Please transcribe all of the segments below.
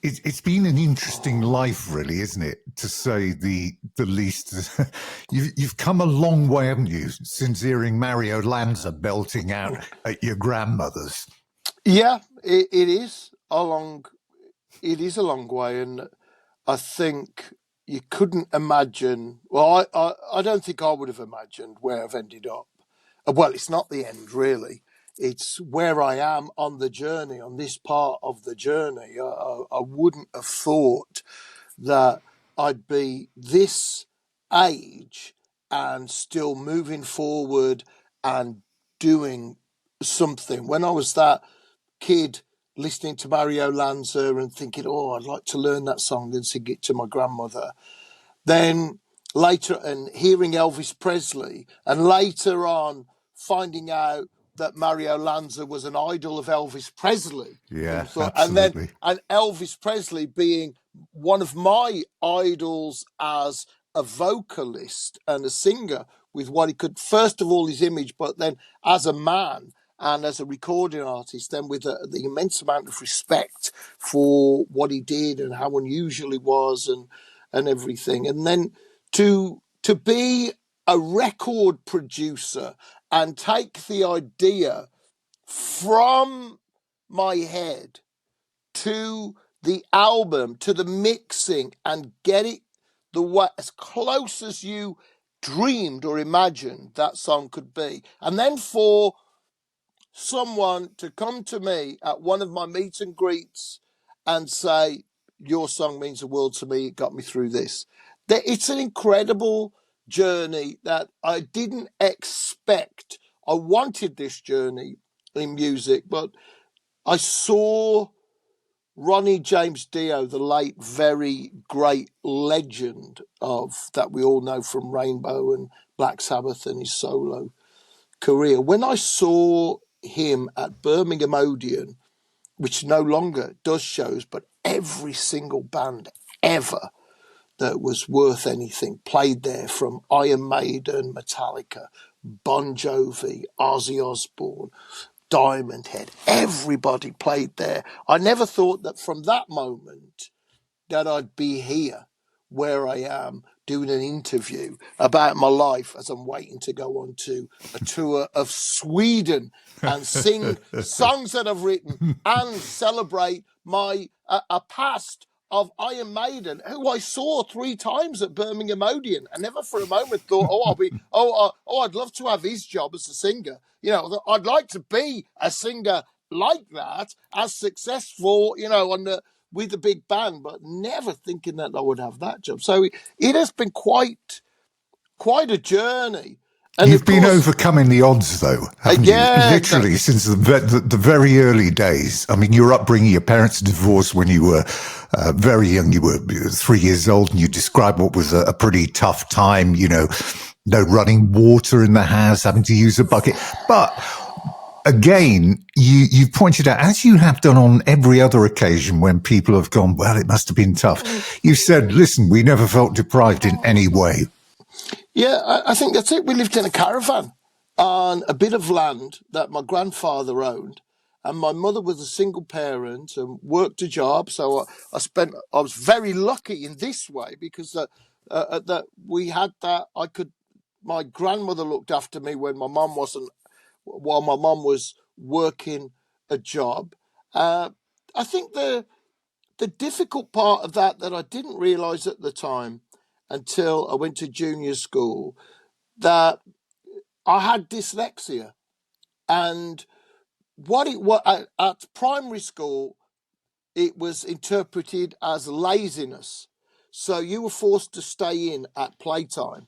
It's been an interesting life, really, isn't it? To say the least. You've come a long way, haven't you, since hearing Mario Lanza belting out at your grandmother's? Yeah, it is a long. It is a long way, and I think you couldn't imagine. Well, I don't think I would have imagined where I've ended up. Well, it's not the end, really. It's where I am on the journey, on this part of the journey. I wouldn't have thought that I'd be this age and still moving forward and doing something. When I was that kid listening to Mario Lanza and thinking, oh, I'd like to learn that song and sing it to my grandmother. Then later, and hearing Elvis Presley, and later on finding out that Mario Lanza was an idol of Elvis Presley. Yeah, absolutely. And Elvis Presley being one of my idols as a vocalist and a singer, with what he could, first of all, his image, but then as a man and as a recording artist, then with the immense amount of respect for what he did and how unusual he was and everything. And then to be a record producer and take the idea from my head to the album, to the mixing, and get it the way as close as you dreamed or imagined that song could be. And then for someone to come to me at one of my meet and greets and say, your song means the world to me, it got me through this. It's an incredible journey that I didn't expect. I wanted this journey in music, but I saw Ronnie James Dio, the late, very great legend of that we all know from Rainbow and Black Sabbath and his solo career. When I saw him at Birmingham Odeon, which no longer does shows, but every single band ever that was worth anything played there, from Iron Maiden, Metallica, Bon Jovi, Ozzy Osbourne, Diamond Head, everybody played there. I never thought that from that moment that I'd be here where I am doing an interview about my life as I'm waiting to go on to a tour of Sweden and sing songs that I've written and celebrate my a past of Iron Maiden, who I saw 3 times at Birmingham Odeon. I never for a moment thought, I'd love to have his job as a singer. You know, I'd like to be a singer like that, as successful, you know, with the big band, but never thinking that I would have that job. So it has been quite a journey. And you've been overcoming the odds, though, haven't you? Literally, since the very early days. I mean, your upbringing, your parents divorced when you were very young. You were 3 years old, and you described what was a pretty tough time, you know, no running water in the house, having to use a bucket. But again, you pointed out, as you have done on every other occasion when people have gone, well, it must have been tough. You said, listen, we never felt deprived in any way. Yeah, I think that's it. We lived in a caravan on a bit of land that my grandfather owned, and my mother was a single parent and worked a job. So I was very lucky in this way, because that we had that. My grandmother looked after me when my mum wasn't, while my mum was working a job. I think the difficult part of that I didn't realise at the time, until I went to junior school, that I had dyslexia. And at primary school, it was interpreted as laziness. So you were forced to stay in at playtime.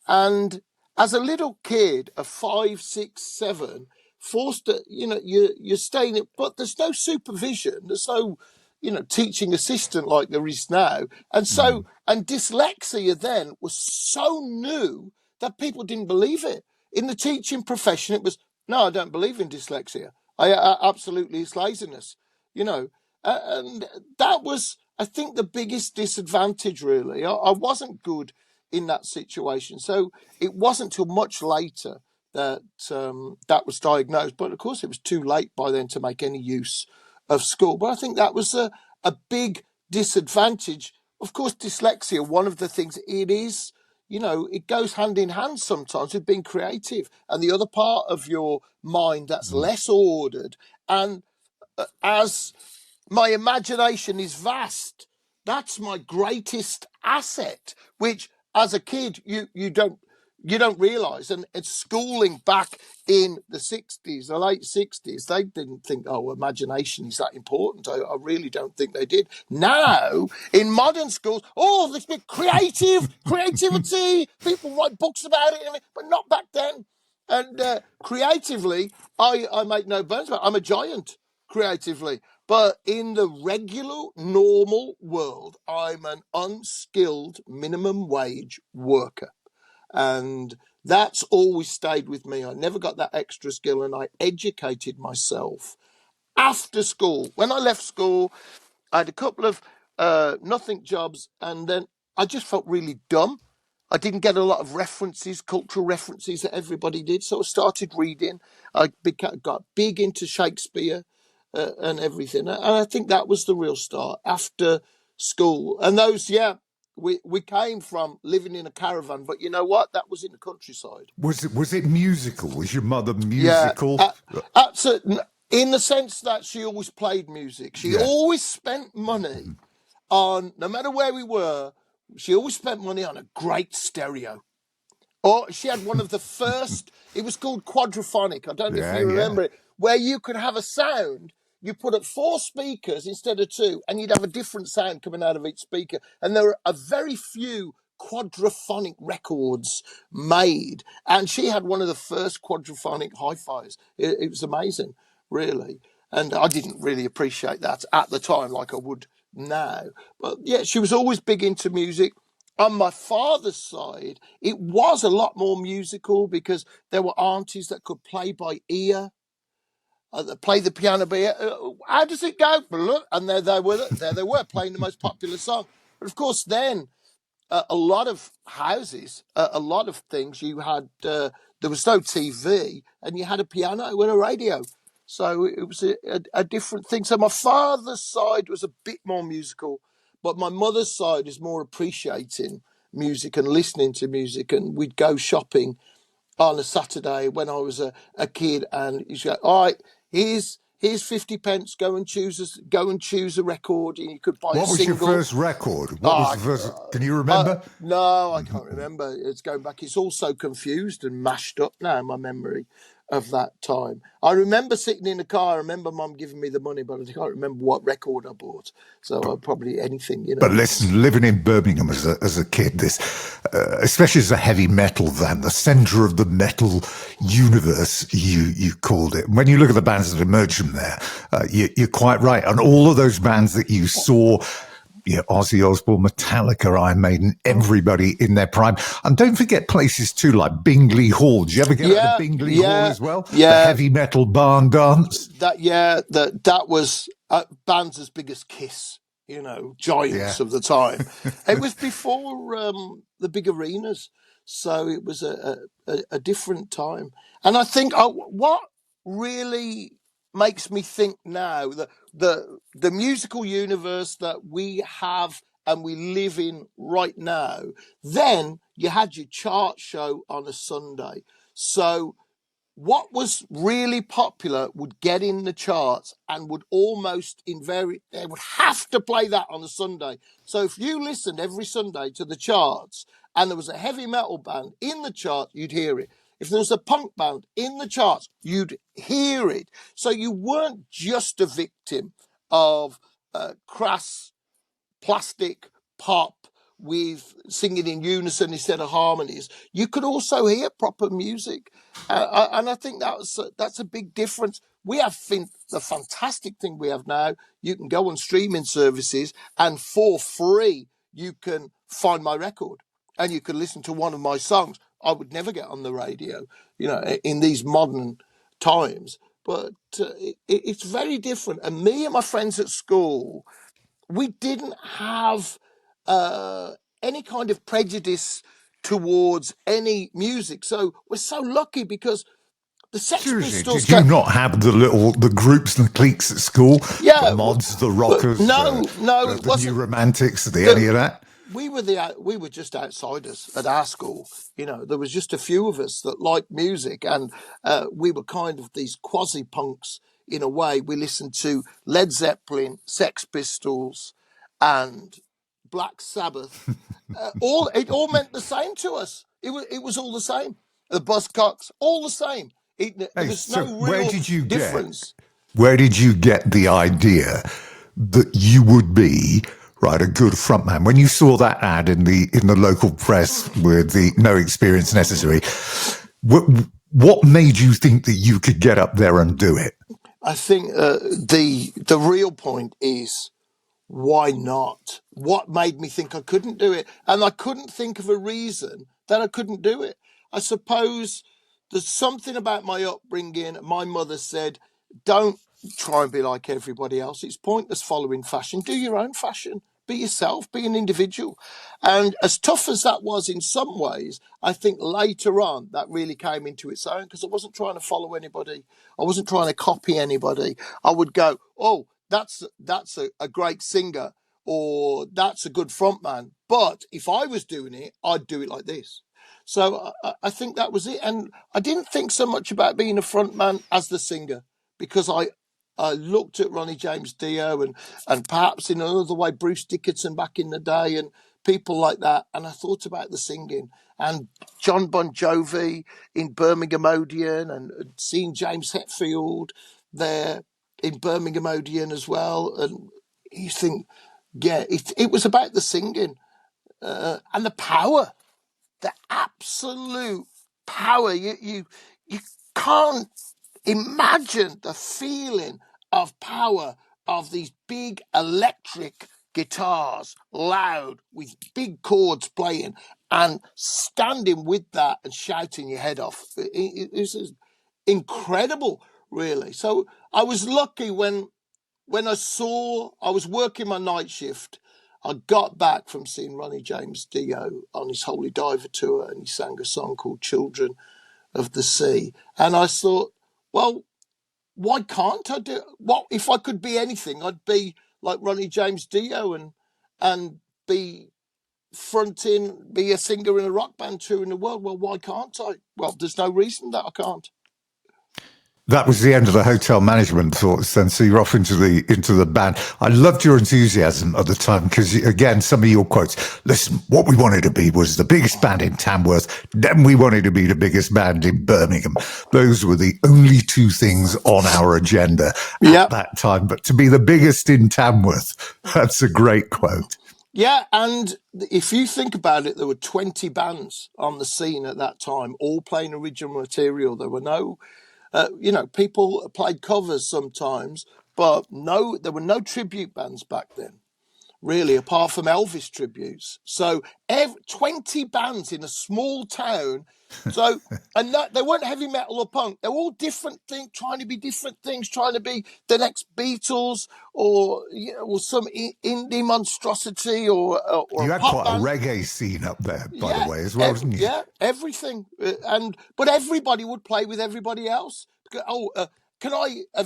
And as a little kid of 5, 6, 7, forced to, you know, you're staying in, but there's no supervision. There's no, you know, teaching assistant like there is now. And so, and dyslexia then was so new that people didn't believe it. In the teaching profession, it was, no, I don't believe in dyslexia. I absolutely, it's laziness, you know. And that was, I think, the biggest disadvantage, really. I wasn't good in that situation. So it wasn't till much later that that was diagnosed. But of course, it was too late by then to make any use of school. But I think that was a a big disadvantage. Of course, dyslexia, one of the things it is, it goes hand in hand sometimes with being creative. And the other part of your mind that's less ordered. And as my imagination is vast, that's my greatest asset, which as a kid, you don't realize. And it's schooling back in the 60s, the late 60s, they didn't think, imagination is that important. I really don't think they did. Now, in modern schools, this big creativity, people write books about it, but not back then. And creatively, I make no bones about it. I'm a giant creatively. But in the regular, normal world, I'm an unskilled minimum wage worker. And that's always stayed with me. I never got that extra skill, and I educated myself after school. When I left school, I had a couple of nothing jobs, and then I just felt really dumb. I didn't get a lot of references, cultural references that everybody did. So I started reading. Got big into Shakespeare and everything. And I think that was the real start after school. And we came from living in a caravan, but you know what? That was in the countryside. Was it musical? Was your mother Yeah, musical? absolutely. In the sense that she always played music. She always spent money on, no matter where we were, she always spent money on a great stereo. Or she had one of the first, it was called quadraphonic. I don't know if you remember it, where you could have a sound. You put up 4 speakers instead of 2, and you'd have a different sound coming out of each speaker. And there were a very few quadraphonic records made. And she had one of the first quadraphonic hi-fis. It was amazing, really. And I didn't really appreciate that at the time like I would now. But yeah, she was always big into music. On my father's side, it was a lot more musical because there were aunties that could play by ear, that play the piano by ear. How does it go? And there they were playing the most popular song. But of course, then a lot of houses, a lot of things, you had, there was no TV, and you had a piano and a radio. So it was a different thing. So my father's side was a bit more musical, but my mother's side is more appreciating music and listening to music. And we'd go shopping on a Saturday when I was a kid, and you go, all right, here's 50 pence, go and choose a record, and you could buy What a was single. your first record? What was the first? Can you remember? No, I can't remember. It's going back. It's all so confused and mashed up now, my memory of that time. I remember sitting in the car. I remember Mum giving me the money, but I can't remember what record I bought. So probably anything, But listen, living in Birmingham as a kid, this, especially as a heavy metal van, the centre of the metal universe, you called it. When you look at the bands that emerged from there, you're quite right. And all of those bands that you saw, Ozzy Osbourne, Metallica, Iron Maiden, everybody in their prime. And don't forget places too like Bingley Hall. Did you ever get out to Bingley Hall as well? Yeah. The heavy metal barn dance? That was bands as big as Kiss, giants of the time. It was before the big arenas. So it was a different time. And I think what really makes me think now that the musical universe that we have and we live in right now, then you had your chart show on a Sunday. So what was really popular would get in the charts and would almost invariably, they would have to play that on a Sunday. So if you listened every Sunday to the charts and there was a heavy metal band in the chart, you'd hear it. If there was a punk band in the charts, you'd hear it. So you weren't just a victim of crass plastic pop with singing in unison instead of harmonies. You could also hear proper music. And I think that's a big difference. We have the fantastic thing we have now. You can go on streaming services and for free, you can find my record and you can listen to one of my songs. I would never get on the radio, in these modern times. But it's very different. And me and my friends at school, we didn't have any kind of prejudice towards any music. So we're so lucky because The Sex Seriously, Pistols. did you not have the groups and cliques at school? Yeah, The mods, the rockers, no, it the new wasn't. romantics, any of that? We were just outsiders at our school. There was just a few of us that liked music, and we were kind of these quasi punks in a way. We listened to Led Zeppelin, Sex Pistols, and Black Sabbath. It all meant the same to us. It was all the same. The Buzzcocks, all the same. There was So no real difference. where did you get the idea that you would be a good frontman? When you saw that ad in the local press with the no experience necessary, what made you think that you could get up there and do it? I think the real point is, why not? What made me think I couldn't do it? And I couldn't think of a reason that I couldn't do it. I suppose there's something about my upbringing. My mother said, don't try and be like everybody else. It's pointless following fashion. Do your own fashion. Be yourself, be an individual. And as tough as that was in some ways, I think later on that really came into its own, because I wasn't trying to follow anybody. I wasn't trying to copy anybody. I would go, oh, that's a great singer, or that's a good frontman. But if I was doing it, I'd do it like this. So I think that was it. And I didn't think so much about being a frontman as the singer, because I looked at Ronnie James Dio and perhaps in another way Bruce Dickinson back in the day and people like that, and I thought about the singing and John Bon Jovi in Birmingham Odeon, and seeing James Hetfield there in Birmingham Odeon as well, and you think, yeah, it was about the singing and the power, the absolute power. You can't imagine the feeling of power of these big electric guitars, loud, with big chords playing, and standing with that and shouting your head off. It's incredible, really. So I was lucky when I was working my night shift. I got back from seeing Ronnie James Dio on his Holy Diver tour, and he sang a song called Children of the Sea. And I thought, well, why can't I do it? What if I could be anything? I'd be like Ronnie James Dio and be fronting, be a singer in a rock band touring the world. Well, why can't I? Well, there's no reason that I can't. That was the end of the hotel management thoughts then. So you're off into the band. I loved your enthusiasm at the time, because again, some of your quotes, listen, what we wanted to be was the biggest band in Tamworth. Then we wanted to be the biggest band in Birmingham. Those were the only two things on our agenda at that time. But to be the biggest in Tamworth, that's a great quote. Yeah, and if you think about it, there were 20 bands on the scene at that time, all playing original material. There were no people played covers sometimes, but there were no tribute bands back then, really, apart from Elvis tributes. So 20 bands in a small town. So, and they weren't heavy metal or punk. They were all different things, trying to be different things, trying to be the next Beatles or some indie monstrosity or you a had pop quite band. a reggae scene up there, by the way, as well, didn't you? Yeah, everything. But everybody would play with everybody else. Have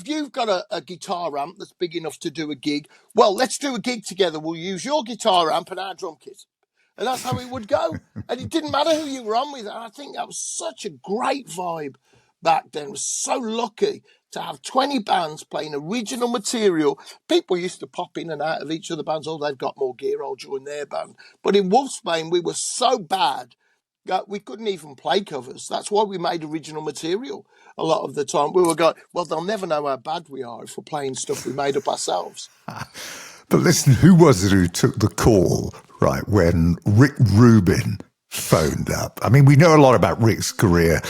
you got a guitar amp that's big enough to do a gig? Well, let's do a gig together. We'll use your guitar amp and our drum kit. And that's how it would go. And it didn't matter who you were on with. And I think that was such a great vibe back then. I was so lucky to have 20 bands playing original material. People used to pop in and out of each other bands. Oh, they've got more gear, I'll join their band. But in Wolfsbane, we were so bad that we couldn't even play covers. That's why we made original material a lot of the time. We were going, well, they'll never know how bad we are if we're playing stuff we made up ourselves. But listen, who was it who took the call, right, when Rick Rubin phoned up? I mean, we know a lot about Rick's career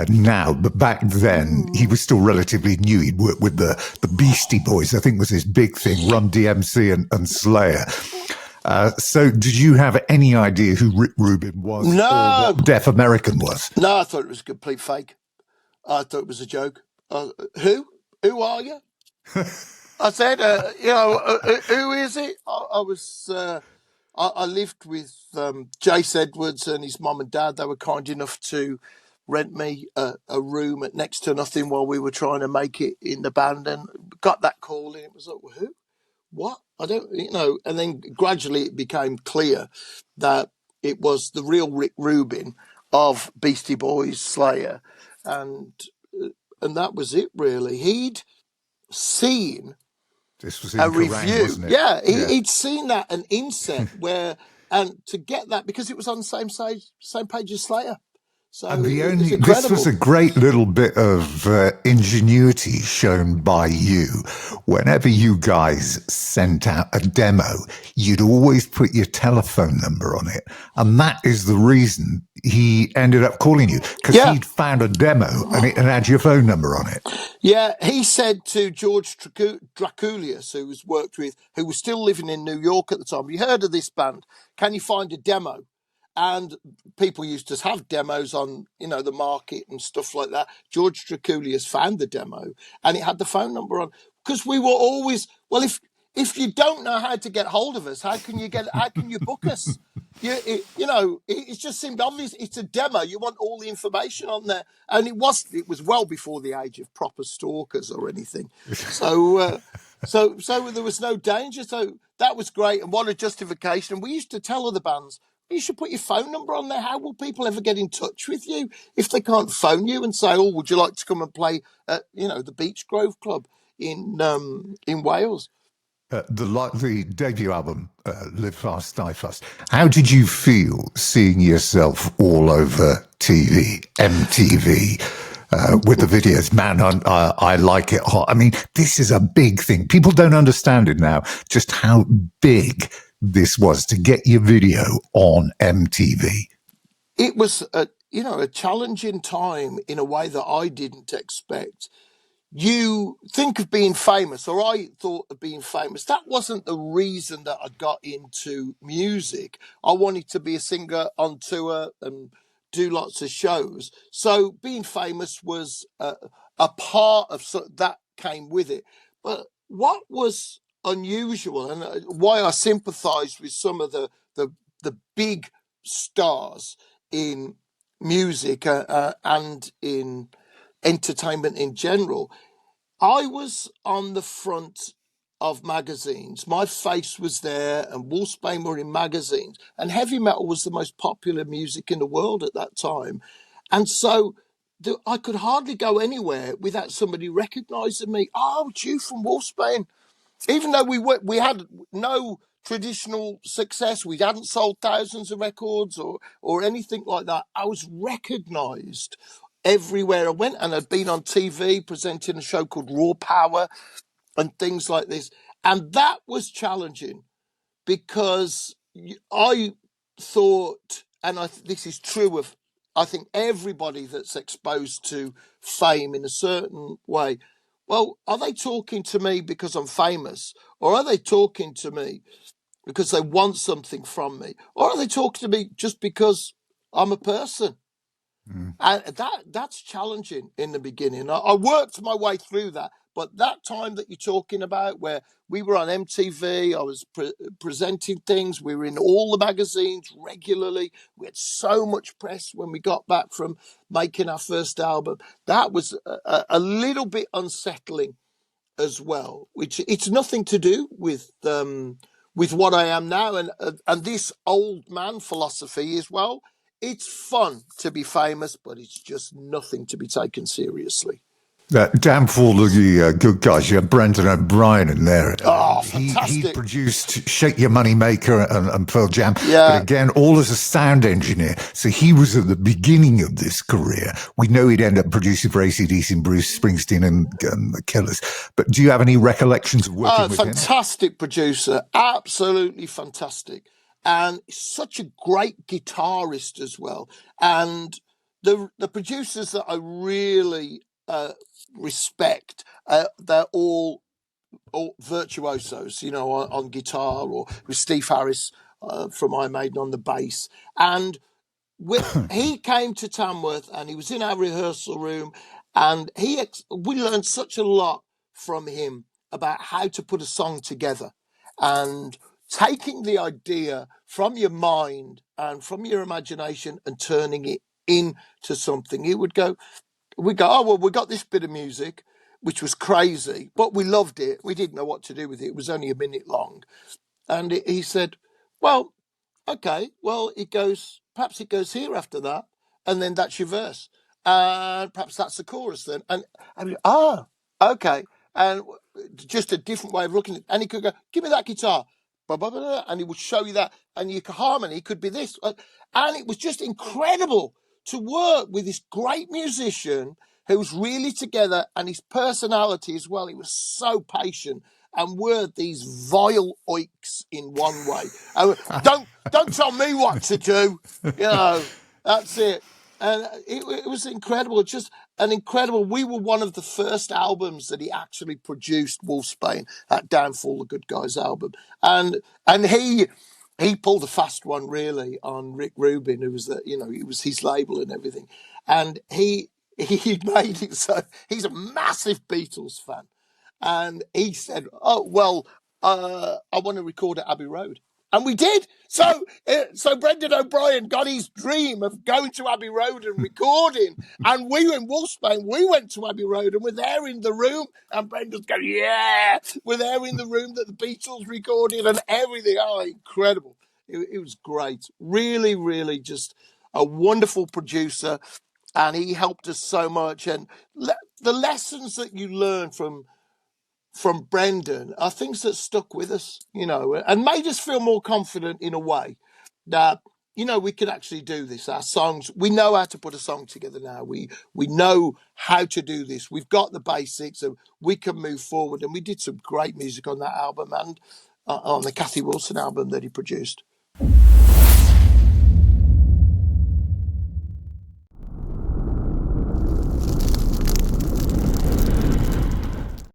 now, but back then he was still relatively new. He'd worked with the Beastie Boys, I think was his big thing, Run DMC and Slayer. So did you have any idea who Rick Rubin was? No. Or what Deaf American was? No, I thought it was a complete fake. I thought it was a joke. Who? Who are you? I said, who is it? I lived with Jace Edwards and his mum and dad. They were kind enough to rent me a room at next to nothing while we were trying to make it in the band, and got that call, and it was like, well, who? What? I don't, and then gradually it became clear that it was the real Rick Rubin of Beastie Boys, Slayer, and that was it really. He'd seen This was a in Kerrang, review. wasn't it? Yeah, he'd seen that, an inset where, and to get that, because it was on the same page as Slayer. So And it was this was incredible. a great little bit of ingenuity shown by you. Whenever you guys sent out a demo, you'd always put your telephone number on it. And that is the reason he ended up calling you, because he'd found a demo and it had your phone number on it. Yeah, he said to George Draculius, who was still living in New York at the time, "You heard of this band? Can you find a demo?" And people used to have demos on, the market and stuff like that. George Draculius found the demo, and it had the phone number on, because we were always, well, if you don't know how to get hold of us, how can you book us? It just seemed obvious. It's a demo. You want all the information on there, and it was well before the age of proper stalkers or anything. So there was no danger. So that was great, and what a justification. And we used to tell other bands, you should put your phone number on there. How will people ever get in touch with you if they can't phone you and say, "Oh, would you like to come and play at the Beach Grove Club in Wales?" The debut album, Live Fast, Die Fast. How did you feel seeing yourself all over TV, MTV, with the videos? Man, I like it hot. I mean, this is a big thing. People don't understand it now, just how big this was to get your video on MTV. It was a challenging time in a way that I didn't expect. You think of being famous, or I thought of being famous. That wasn't the reason that I got into music. I wanted to be a singer on tour and do lots of shows. So being famous was a part of that came with it. But what was unusual, and why I sympathised with some of the big stars in music and in entertainment in general, I was on the front of magazines. My face was there, and Wolfsbane were in magazines, and heavy metal was the most popular music in the world at that time. And so I could hardly go anywhere without somebody recognising me. "Oh, it's you from Wolfsbane." Even though we had no traditional success, we hadn't sold thousands of records or anything like that, I was recognised everywhere I went, and I'd been on TV presenting a show called Raw Power and things like this. And that was challenging, because I thought, and this is true of, I think, everybody that's exposed to fame in a certain way. Well, are they talking to me because I'm famous, or are they talking to me because they want something from me, or are they talking to me just because I'm a person? And that's challenging in the beginning. I worked my way through that, but that time that you're talking about, where we were on MTV, I was presenting things, we were in all the magazines regularly, we had so much press when we got back from making our first album. That was a little bit unsettling as well, which it's nothing to do with what I am now, and this old man philosophy as well. It's fun to be famous, but it's just nothing to be taken seriously. Damn for the good guys. You had Brendan O'Brien in there. Fantastic. He produced Shake Your Money Maker and Pearl Jam. Yeah. But again, all as a sound engineer. So he was at the beginning of this career. We know he'd end up producing for AC/DC and Bruce Springsteen and the Killers. But do you have any recollections of working with him? Fantastic producer. Absolutely fantastic. And such a great guitarist as well. And the producers that I really respect, they're all virtuosos, on guitar, or with Steve Harris from Iron Maiden on the bass. And he came to Tamworth, and he was in our rehearsal room, and we learned such a lot from him about how to put a song together, and taking the idea from your mind and from your imagination and turning it into something, he would go, oh, well, we got this bit of music, which was crazy, but we loved it. We didn't know what to do with it. It was only a minute long. And he said, well, okay, well, perhaps it goes here after that. And then that's your verse. And perhaps that's the chorus then. And okay. And just a different way of looking at it. And he could go, give me that guitar. Blah, blah, blah, blah, and he would show you that. And your harmony could be this. And it was just incredible to work with this great musician who was really together, and his personality as well. He was so patient and word these vile oiks in one way. Don't tell me what to do. That's it. And it was incredible. Just an incredible. We were one of the first albums that he actually produced, Wolfsbane, that Downfall the Good Guys album. And he pulled a fast one really on Rick Rubin, who was it was his label and everything. And he made it so he's a massive Beatles fan. And he said, oh, well, I want to record at Abbey Road. And we did. So Brendan O'Brien got his dream of going to Abbey Road and recording. And we in Wolfsbane, we went to Abbey Road and we're there in the room. And Brendan's going, yeah, we're there in the room that the Beatles recorded and everything. Oh, incredible. It was great. Really, really just a wonderful producer. And he helped us so much. And the lessons that you learn from Brendan are things that stuck with us, and made us feel more confident in a way that, we could actually do this. Our songs, we know how to put a song together now. We know how to do this. We've got the basics and we can move forward. And we did some great music on that album and on the Kathy Wilson album that he produced.